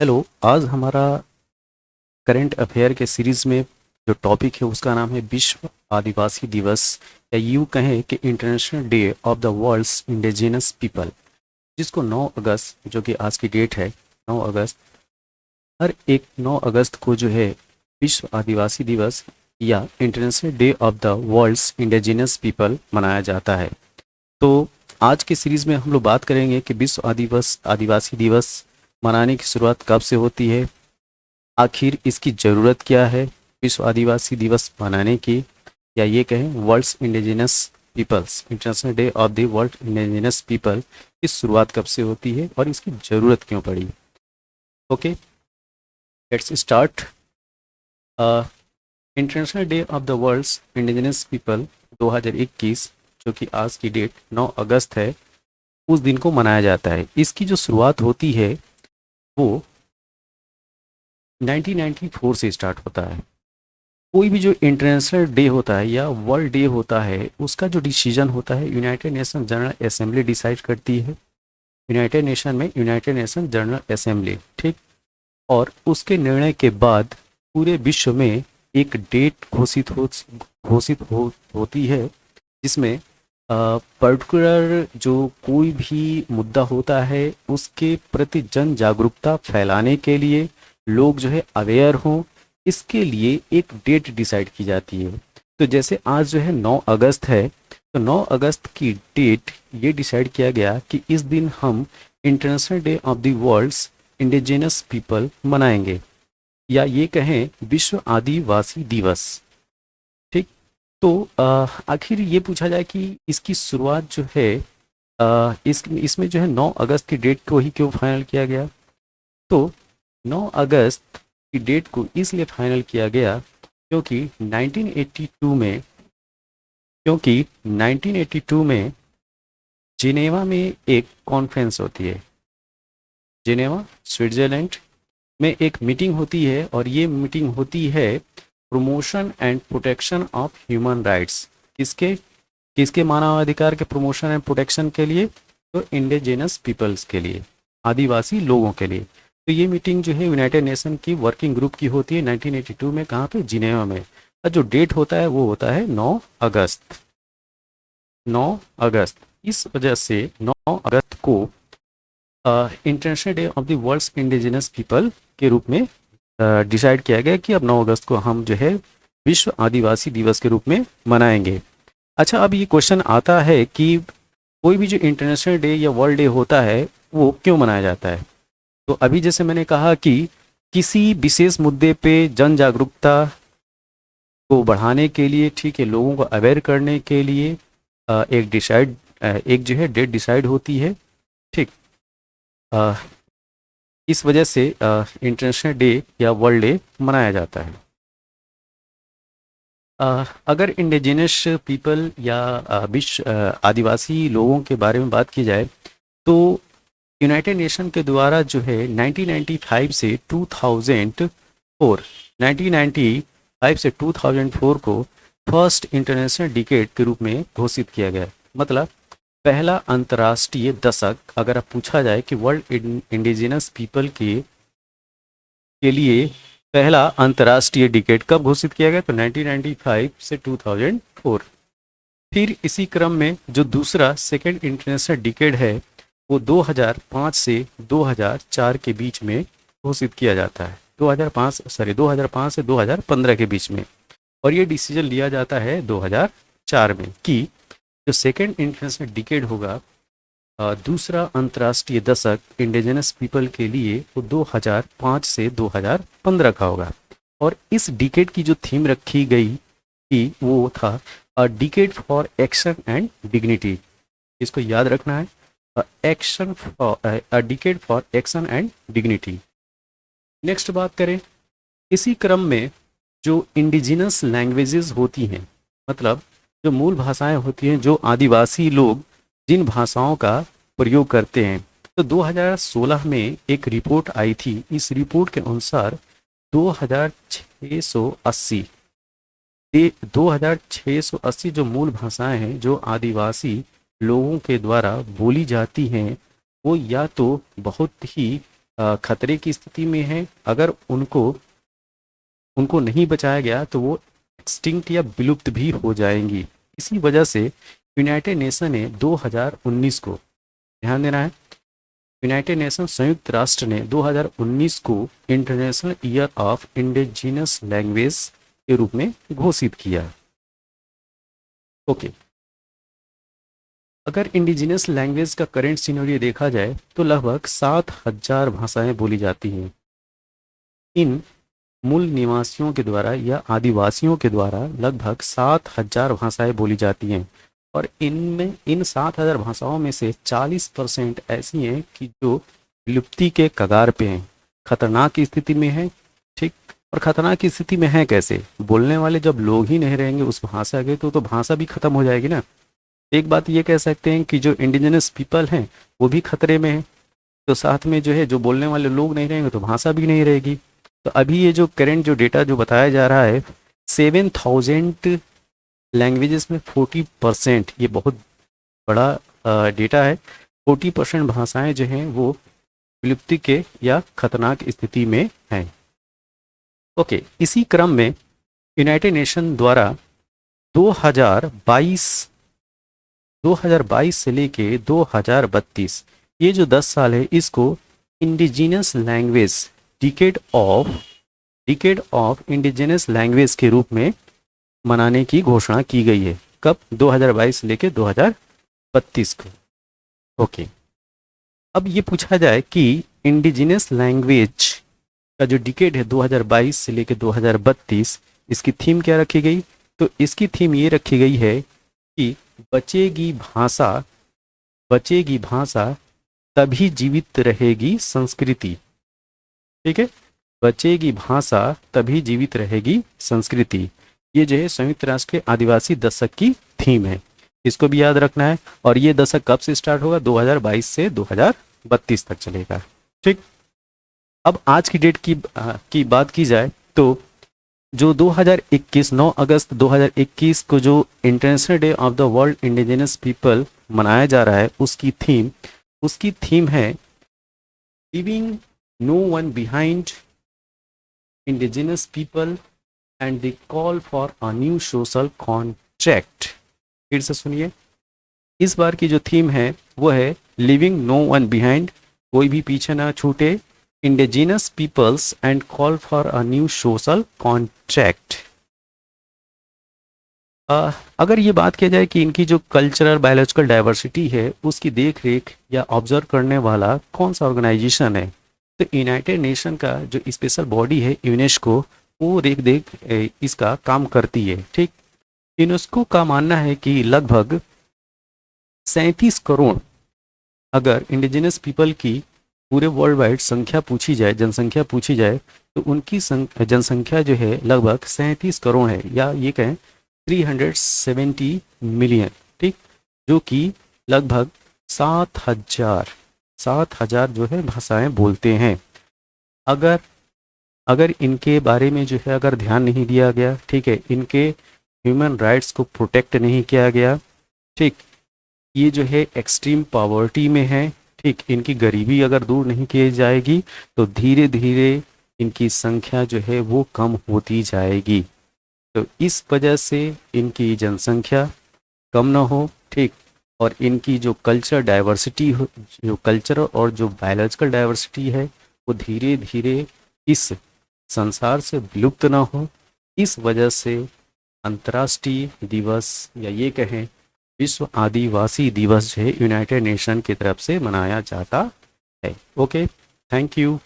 Hello. आज हमारा current affair के सीरीज में जो टॉपिक है उसका नाम है विश्व आदिवासी दिवस, या यूँ कहें कि International Day of the World's Indigenous People, जिसको 9 अगस्त, जो कि आज की डेट है 9 अगस्त, हर एक 9 अगस्त को जो है विश्व आदिवासी दिवस या International Day of the World's Indigenous People मनाया जाता है। तो आज की सीरीज में हम लोग बात करेंगे कि विश्व आदिवासी दिवस मनाने की शुरुआत कब से होती है, आखिर इसकी ज़रूरत क्या है विश्व आदिवासी दिवस मनाने की, या ये कहें World's Indigenous Peoples International Day of the World Indigenous People की शुरुआत कब से होती है और इसकी ज़रूरत क्यों पड़ी। Okay, let's start. International Day of the World's Indigenous People 2021, जो कि आज की डेट 9 अगस्त है, उस दिन को मनाया जाता है। इसकी जो शुरुआत होती है वो 1994 से स्टार्ट होता है। कोई भी जो इंटरनेशनल डे होता है या वर्ल्ड डे होता है, उसका जो डिसीजन होता है United nation general assembly decide करती है। यूनाइटेड नेशन में यूनाइटेड नेशन जनरल असेंबली, ठीक। और उसके निर्णय के बाद पूरे विश्व में एक डेट होती है, जिसमें पर्टिकुलर जो कोई भी मुद्दा होता है उसके प्रति जन जागरूकता फैलाने के लिए, लोग जो है अवेयर हों, इसके लिए एक डेट डिसाइड की जाती है। तो जैसे आज जो है 9 अगस्त है, तो 9 अगस्त की डेट ये डिसाइड किया गया कि इस दिन हम International Day of the World's Indigenous People मनाएंगे, या ये कहें विश्व आदिवासी दिवस, ठीक। तो आखिर ये पूछा जाए कि इसकी शुरुआत जो है इसमें जो है 9 अगस्त की डेट को ही क्यों फाइनल किया गया। तो 9 अगस्त की डेट को इसलिए फाइनल किया गया क्योंकि 1982 में जिनेवा में एक कॉन्फ्रेंस होती है। जिनेवा स्विट्जरलैंड में एक मीटिंग होती है, और ये मीटिंग होती है promotion and protection of human rights. किसके किसके मानवाधिकार के प्रमोशन एंड प्रोटेक्शन के लिए? तो इंडिजिनस पीपल्स के लिए, आदिवासी लोगों के लिए। तो ये मीटिंग जो है यूनाइटेड नेशन की वर्किंग ग्रुप की होती है 1982 में। कहाँ पे? जिनेवा में। और जो डेट होता है वो होता है 9 अगस्त। 9 अगस्त, इस वजह से 9 अगस्त को International Day of the World's Indigenous People के रूप में डिसाइड किया गया कि अब 9 अगस्त को हम जो है विश्व आदिवासी दिवस के रूप में मनाएंगे। अच्छा, अब ये क्वेश्चन आता है कि कोई भी जो इंटरनेशनल डे या वर्ल्ड डे होता है वो क्यों मनाया जाता है। तो अभी जैसे मैंने कहा कि किसी विशेष मुद्दे पे जन जागरूकता को बढ़ाने के लिए, ठीक है, लोगों को अवेयर करने के लिए एक जो है डेट डिसाइड होती है, ठीक। अ, इस वजह से इंटरनेशनल डे या वर्ल्ड डे मनाया जाता है। अगर इंडिजिनस पीपल या विश्व आदिवासी लोगों के बारे में बात की जाए, तो यूनाइटेड नेशन के द्वारा जो है 1995 से 2004 को फर्स्ट इंटरनेशनल डिकेड के रूप में घोषित किया गया। मतलब पहला अंतर्राष्ट्रीय दशक, अगर आप पूछा जाए कि वर्ल्ड इंडिजिनस पीपल के लिए पहला अंतर्राष्ट्रीय डिकेड कब घोषित किया गया, तो 1995 से 2004। फिर इसी क्रम में जो दूसरा सेकेंड इंटरनेशनल डिकेड है वो 2005 से 2004 के बीच में घोषित किया जाता है। 2005 से 2015 के बीच में। और ये डिसीजन लिया जाता है 2004 में कि जो सेकेंड इंटरनेशनल डिकेड होगा, दूसरा अंतर्राष्ट्रीय दशक इंडिजिनस पीपल के लिए वो 2005 से 2015 का होगा। और इस डिकेड की जो थीम रखी गई थी वो था अ decade for action and dignity. इसको याद रखना है, अ decade for action and dignity. Next बात करें, इसी क्रम में जो इंडिजिनस लैंग्वेजेस होती हैं, मतलब जो मूल भाषाएं होती हैं, जो आदिवासी लोग जिन भाषाओं का प्रयोग करते हैं, तो 2016 में एक रिपोर्ट आई थी। इस रिपोर्ट के अनुसार 2680 2680 जो मूल भाषाएं हैं जो आदिवासी लोगों के द्वारा बोली जाती हैं, वो या तो बहुत ही खतरे की स्थिति में है, अगर उनको उनको नहीं बचाया गया तो वो एक्सटिंक्ट या विलुप्त भी हो जाएंगी। इसी वजह से यूनाइटेड नेशन ने 2019 को, ध्यान देना है, यूनाइटेड नेशन संयुक्त राष्ट्र ने 2019 को international year of indigenous language के रूप में घोषित किया। ओके, अगर इंडिजिनस लैंग्वेज का करेंट सिनेरियो देखा जाए तो लगभग 7,000 भाषाएं बोली जाती हैं। इन मूल निवासियों के द्वारा या आदिवासियों के द्वारा लगभग 7,000 भाषाएं बोली जाती हैं, और इनमें इन 7,000 भाषाओं में से 40% ऐसी हैं कि जो विलुप्ति के कगार पे हैं, खतरनाक स्थिति में हैं। ठीक, और खतरनाक स्थिति में है कैसे? बोलने वाले जब लोग ही नहीं रहेंगे उस भाषा के, तो भाषा भी खत्म हो जाएगी ना। एक बात ये कह सकते हैं कि जो इंडिजिनस पीपल हैं वो भी खतरे में हैं, तो साथ में जो है जो बोलने वाले लोग नहीं रहेंगे तो भाषा भी नहीं रहेगी। तो अभी ये जो करंट जो डेटा जो बताया जा रहा है 7,000 लैंग्वेजेस में 40%, ये बहुत बड़ा डेटा है। 40% भाषाएं जो हैं वो विलुप्ति के या खतरनाक स्थिति में हैं। ओके, इसी क्रम में यूनाइटेड नेशन द्वारा 2022 से लेके 2032, ये जो 10 साल है, इसको indigenous language decade of indigenous language के रूप में मनाने की घोषणा की गई है। कब? 2022 से लेके 2032 को। ओके, अब ये पूछा जाए कि इंडिजिनस लैंग्वेज का जो डिकेड है 2022 से लेके 2032, इसकी थीम क्या रखी गई? तो इसकी थीम ये रखी गई है कि बचेगी भाषा तभी जीवित रहेगी संस्कृति। ठीक है, बचेगी भाषा तभी जीवित रहेगी संस्कृति। ये जो है संयुक्त राष्ट्र के आदिवासी दशक की थीम है, इसको भी याद रखना है। और ये दशक कब से स्टार्ट होगा? 2022 से 2032 तक चलेगा। ठीक, अब आज की डेट की बात की जाए तो जो 2021 9 अगस्त 2021 को जो International Day of the World Indigenous People मनाया जा रहा है, उसकी थीम है living no one behind indigenous people and the call for a new social contract. फिर से सुनिए, इस बार की जो थीम है वो है लिविंग नो वन बिहाइंड, कोई भी पीछे ना छूटे, indigenous peoples and call for a new social contract. अगर ये बात किया जाए कि इनकी जो कल्चरल बायोलॉजिकल डाइवर्सिटी है उसकी देख रेख या ऑब्जर्व करने वाला कौन सा ऑर्गेनाइजेशन है, तो यूनाइटेड नेशन का जो स्पेशल बॉडी है यूनेस्को, वो देख इसका काम करती है। ठीक, यूनेस्को का मानना है कि लगभग 37 करोड़, अगर इंडिजिनस पीपल की पूरे वर्ल्ड वाइड संख्या पूछी जाए, जनसंख्या पूछी जाए, तो उनकी जनसंख्या जो है लगभग 37 करोड़ है, या ये कहें 370 मिलियन। ठीक, जो कि लगभग 7,000 जो है भाषाएं बोलते हैं। अगर इनके बारे में जो है अगर ध्यान नहीं दिया गया, ठीक है, इनके ह्यूमन राइट्स को प्रोटेक्ट नहीं किया गया, ठीक, ये जो है एक्सट्रीम पॉवर्टी में है, ठीक, इनकी गरीबी अगर दूर नहीं की जाएगी तो धीरे धीरे इनकी संख्या जो है वो कम होती जाएगी। तो इस वजह से इनकी जनसंख्या कम ना हो, ठीक, और इनकी जो कल्चर डाइवर्सिटी हो, जो कल्चर और जो बायोलॉजिकल डाइवर्सिटी है वो धीरे धीरे इस संसार से विलुप्त ना हो, इस वजह से अंतर्राष्ट्रीय दिवस या ये कहें विश्व आदिवासी दिवस जो है यूनाइटेड नेशन की तरफ से मनाया जाता है। Okay, thank you.